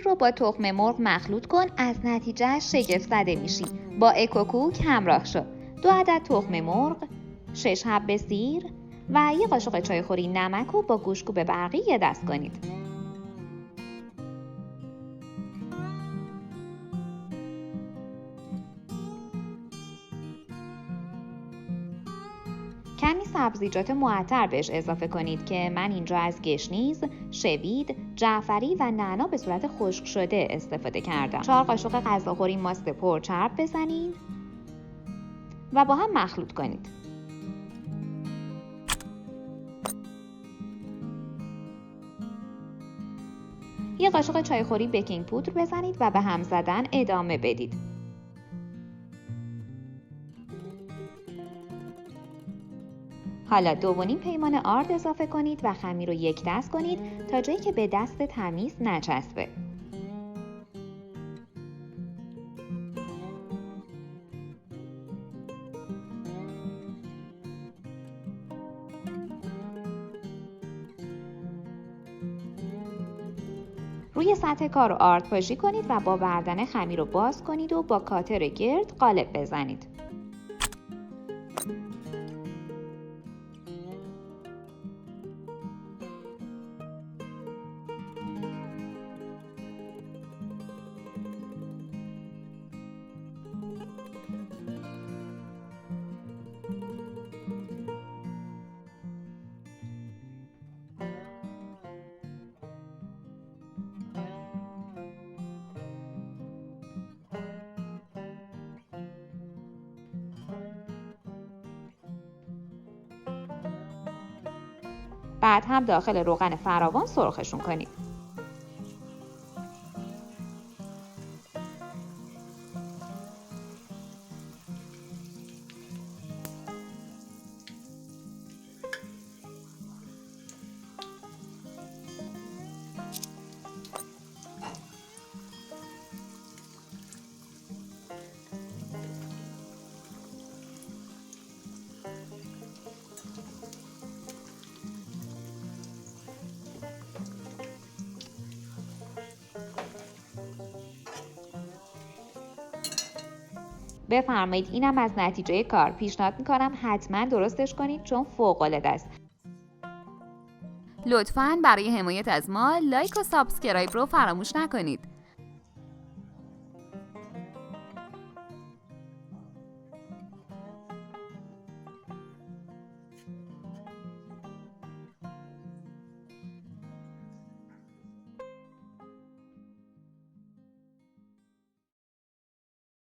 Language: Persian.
شیر رو با تخم مرغ مخلوط کن. از نتیجه شگفت زده میشی. با اکوکوک همراه شو. 2 عدد تخم مرغ، 6 حب سیر و 1 قاشق چایخوری نمک رو با گوشت‌کوب برقی یه دست کنید. کمی سبزیجات معطر بهش اضافه کنید که من اینجا از گشنیز، شوید، جعفری و نعنا به صورت خشک شده استفاده کردم. 4 قاشق غذاخوری ماست پرچرب بزنید و با هم مخلوط کنید. یه قاشق چایخوری بیکینگ پودر بزنید و به هم زدن ادامه بدید. حالا 2.5 پیمانه آرد اضافه کنید و خمیر رو یک دست کنید تا جایی که به دست تمیز نچسبه. روی سطح کار رو آرد پاشی کنید و با بردن خمیر رو باز کنید و با کاتر گرد قالب بزنید. بعد هم داخل روغن فراوان سرخشون کنید. بفرمایید اینم از نتیجه کار. پیشنهاد میکنم حتما درستش کنید چون فوق‌العاده است. لطفاً برای حمایت از ما لایک و سابسکرایب رو فراموش نکنید.